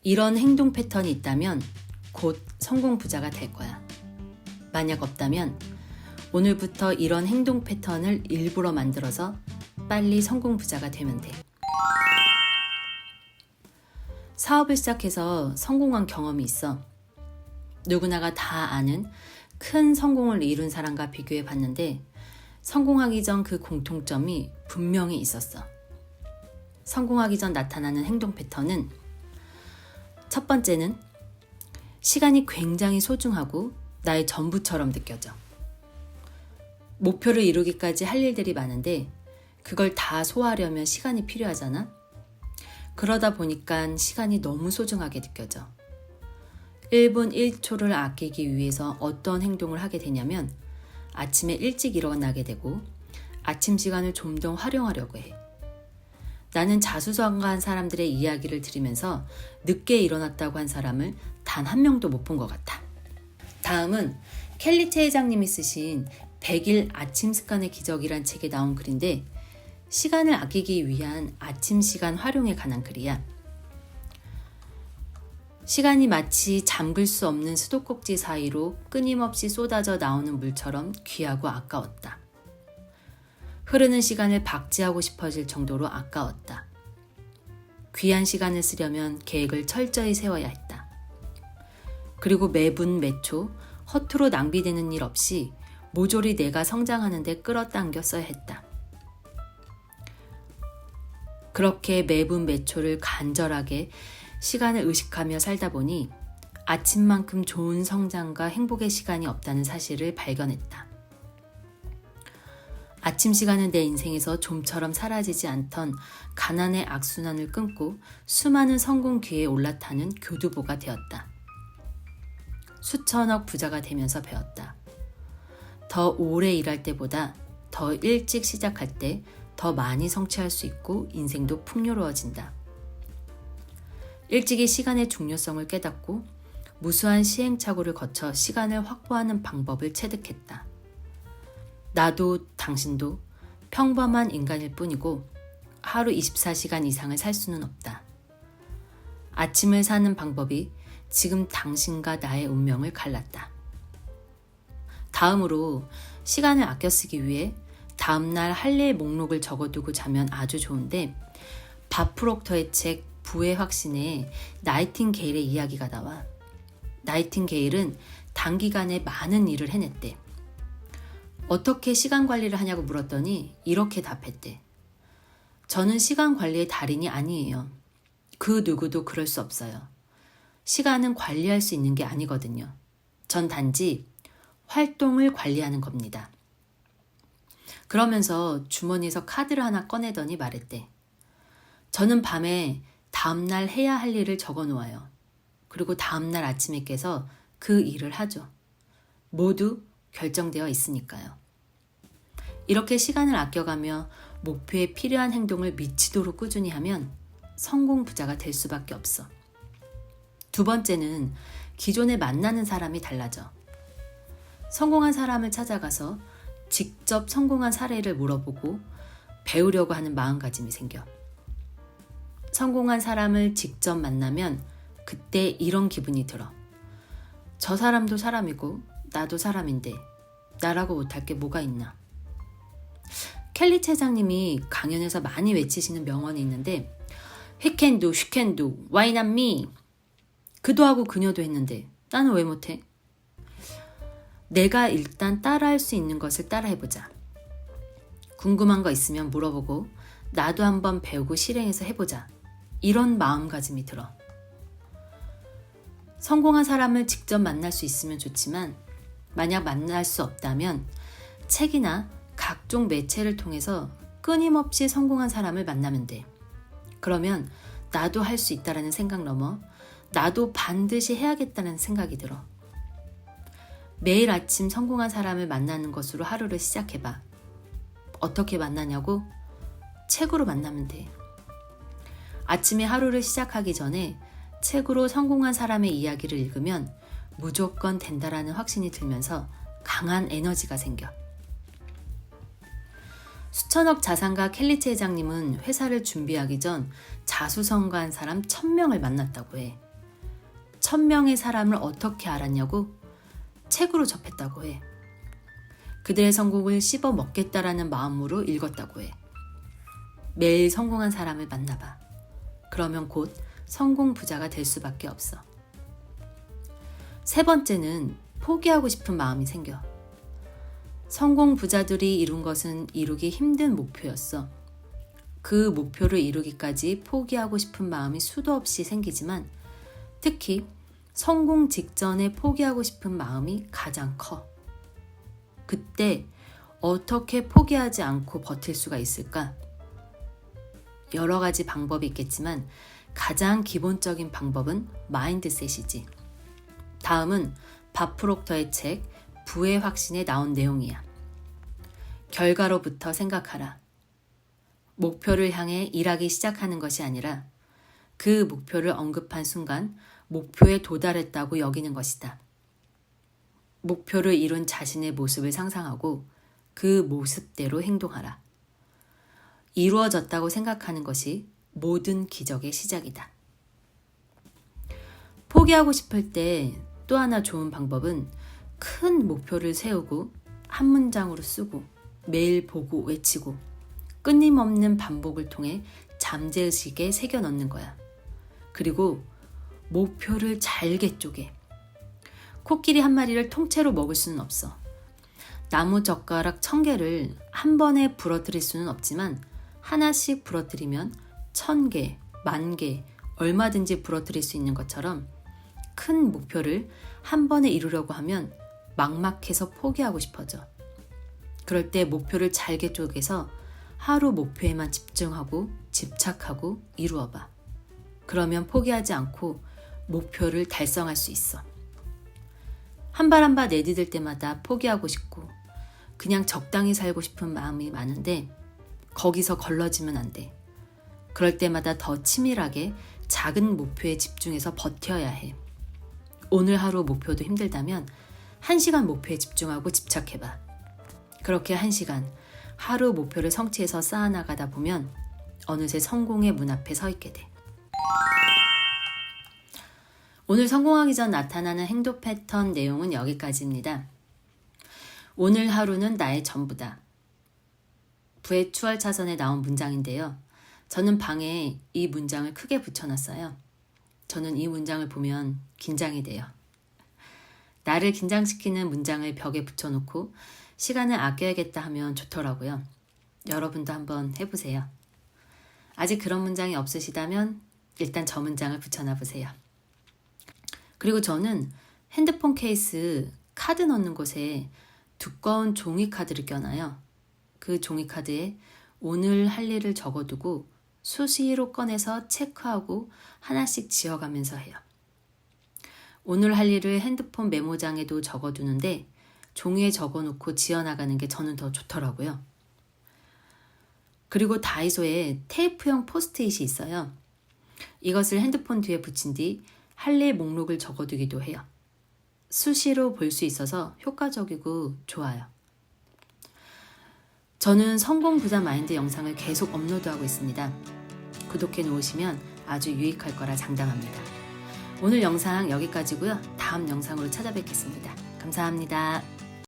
이런 행동 패턴이 있다면 곧 성공 부자가 될 거야. 만약 없다면 오늘부터 이런 행동 패턴을 일부러 만들어서 빨리 성공 부자가 되면 돼. 사업을 시작해서 성공한 경험이 있어. 누구나가 다 아는 큰 성공을 이룬 사람과 비교해 봤는데 성공하기 전 그 공통점이 분명히 있었어. 성공하기 전 나타나는 행동 패턴은 첫 번째는 시간이 굉장히 소중하고 나의 전부처럼 느껴져. 목표를 이루기까지 할 일들이 많은데 그걸 다 소화하려면 시간이 필요하잖아. 그러다 보니까 시간이 너무 소중하게 느껴져. 1분 1초를 아끼기 위해서 어떤 행동을 하게 되냐면 아침에 일찍 일어나게 되고 아침 시간을 좀 더 활용하려고 해. 나는 자수성가한 사람들의 이야기를 들으면서 늦게 일어났다고 한 사람을 단 한 명도 못 본 것 같아. 다음은 켈리 회장님이 쓰신 100일 아침 습관의 기적이란 책에 나온 글인데 시간을 아끼기 위한 아침 시간 활용에 관한 글이야. 시간이 마치 잠글 수 없는 수도꼭지 사이로 끊임없이 쏟아져 나오는 물처럼 귀하고 아까웠다. 흐르는 시간을 박지하고 싶어질 정도로 아까웠다. 귀한 시간을 쓰려면 계획을 철저히 세워야 했다. 그리고 매분 매초 허투루 낭비되는 일 없이 모조리 내가 성장하는 데 끌어당겨 써야 했다. 그렇게 매분 매초를 간절하게 시간을 의식하며 살다 보니 아침만큼 좋은 성장과 행복의 시간이 없다는 사실을 발견했다. 아침 시간은 내 인생에서 좀처럼 사라지지 않던 가난의 악순환을 끊고 수많은 성공 기회에 올라타는 교두보가 되었다. 수천억 부자가 되면서 배웠다. 더 오래 일할 때보다 더 일찍 시작할 때 더 많이 성취할 수 있고 인생도 풍요로워진다. 일찍이 시간의 중요성을 깨닫고 무수한 시행착오를 거쳐 시간을 확보하는 방법을 체득했다. 나도 당신도 평범한 인간일 뿐이고 하루 24시간 이상을 살 수는 없다. 아침을 사는 방법이 지금 당신과 나의 운명을 갈랐다. 다음으로 시간을 아껴 쓰기 위해 다음날 할 일 목록을 적어두고 자면 아주 좋은데 밥 프록터의 책 부의 확신에 나이팅게일의 이야기가 나와. 나이팅게일은 단기간에 많은 일을 해냈대. 어떻게 시간 관리를 하냐고 물었더니 이렇게 답했대. 저는 시간 관리의 달인이 아니에요. 그 누구도 그럴 수 없어요. 시간은 관리할 수 있는 게 아니거든요. 전 단지 활동을 관리하는 겁니다. 그러면서 주머니에서 카드를 하나 꺼내더니 말했대. 저는 밤에 다음날 해야 할 일을 적어 놓아요. 그리고 다음날 아침에 깨서 그 일을 하죠. 모두 결정되어 있으니까요. 이렇게 시간을 아껴가며 목표에 필요한 행동을 미치도록 꾸준히 하면 성공 부자가 될 수밖에 없어. 두 번째는 기존에 만나는 사람이 달라져. 성공한 사람을 찾아가서 직접 성공한 사례를 물어보고 배우려고 하는 마음가짐이 생겨. 성공한 사람을 직접 만나면 그때 이런 기분이 들어. 저 사람도 사람이고 나도 사람인데 나라고 못할 게 뭐가 있나. 켈리 회장님이 강연에서 많이 외치시는 명언이 있는데 He can do, she can do, why not me? 그도 하고 그녀도 했는데 나는 왜 못해? 내가 일단 따라할 수 있는 것을 따라해보자. 궁금한 거 있으면 물어보고 나도 한번 배우고 실행해서 해보자. 이런 마음가짐이 들어. 성공한 사람을 직접 만날 수 있으면 좋지만 만약 만날 수 없다면 책이나 각종 매체를 통해서 끊임없이 성공한 사람을 만나면 돼. 그러면 나도 할 수 있다라는 생각 넘어 나도 반드시 해야겠다는 생각이 들어. 매일 아침 성공한 사람을 만나는 것으로 하루를 시작해봐. 어떻게 만나냐고? 책으로 만나면 돼. 아침에 하루를 시작하기 전에 책으로 성공한 사람의 이야기를 읽으면 무조건 된다라는 확신이 들면서 강한 에너지가 생겨. 수천억 자산가 켈리 회장님은 회사를 준비하기 전 자수성가한 사람 1000명을 만났다고 해. 1000명의 사람을 어떻게 알았냐고? 책으로 접했다고 해. 그들의 성공을 씹어 먹겠다라는 마음으로 읽었다고 해. 매일 성공한 사람을 만나봐. 그러면 곧 성공 부자가 될 수밖에 없어. 세 번째는 포기하고 싶은 마음이 생겨. 성공 부자들이 이룬 것은 이루기 힘든 목표였어. 그 목표를 이루기까지 포기하고 싶은 마음이 수도 없이 생기지만 특히 성공 직전에 포기하고 싶은 마음이 가장 커. 그때 어떻게 포기하지 않고 버틸 수가 있을까? 여러 가지 방법이 있겠지만 가장 기본적인 방법은 마인드셋이지. 다음은 밥 프록터의 책 부의 확신에 나온 내용이야. 결과로부터 생각하라. 목표를 향해 일하기 시작하는 것이 아니라 그 목표를 언급한 순간 목표에 도달했다고 여기는 것이다. 목표를 이룬 자신의 모습을 상상하고 그 모습대로 행동하라. 이루어졌다고 생각하는 것이 모든 기적의 시작이다. 포기하고 싶을 때 또 하나 좋은 방법은 큰 목표를 세우고 한 문장으로 쓰고 매일 보고 외치고 끊임없는 반복을 통해 잠재의식에 새겨 넣는 거야. 그리고 목표를 잘게 쪼개. 코끼리 한 마리를 통째로 먹을 수는 없어. 나무 젓가락 1000개를 한 번에 부러뜨릴 수는 없지만 하나씩 부러뜨리면 1000개, 10,000개 얼마든지 부러뜨릴 수 있는 것처럼 큰 목표를 한 번에 이루려고 하면 막막해서 포기하고 싶어져. 그럴 때 목표를 잘게 쪼개서 하루 목표에만 집중하고 집착하고 이루어봐. 그러면 포기하지 않고 목표를 달성할 수 있어. 한 발 한 발 내디딜 때마다 포기하고 싶고 그냥 적당히 살고 싶은 마음이 많은데 거기서 걸러지면 안 돼. 그럴 때마다 더 치밀하게 작은 목표에 집중해서 버텨야 해. 오늘 하루 목표도 힘들다면 1시간 목표에 집중하고 집착해봐. 그렇게 1시간 하루 목표를 성취해서 쌓아나가다 보면 어느새 성공의 문 앞에 서 있게 돼. 오늘 성공하기 전 나타나는 행동 패턴 내용은 여기까지입니다. 오늘 하루는 나의 전부다. 부의 추월차선에 나온 문장인데요. 저는 방에 이 문장을 크게 붙여놨어요. 저는 이 문장을 보면 긴장이 돼요. 나를 긴장시키는 문장을 벽에 붙여놓고 시간을 아껴야겠다 하면 좋더라고요. 여러분도 한번 해보세요. 아직 그런 문장이 없으시다면 일단 저 문장을 붙여놔보세요. 그리고 저는 핸드폰 케이스 카드 넣는 곳에 두꺼운 종이 카드를 껴놔요. 그 종이 카드에 오늘 할 일을 적어두고 수시로 꺼내서 체크하고 하나씩 지워가면서 해요. 오늘 할 일을 핸드폰 메모장에도 적어두는데 종이에 적어놓고 지어나가는 게 저는 더 좋더라고요. 그리고 다이소에 테이프형 포스트잇이 있어요. 이것을 핸드폰 뒤에 붙인 뒤 할 일 목록을 적어두기도 해요. 수시로 볼 수 있어서 효과적이고 좋아요. 저는 성공 부자 마인드 영상을 계속 업로드하고 있습니다. 구독해 놓으시면 아주 유익할 거라 장담합니다. 오늘 영상 여기까지고요. 다음 영상으로 찾아뵙겠습니다. 감사합니다.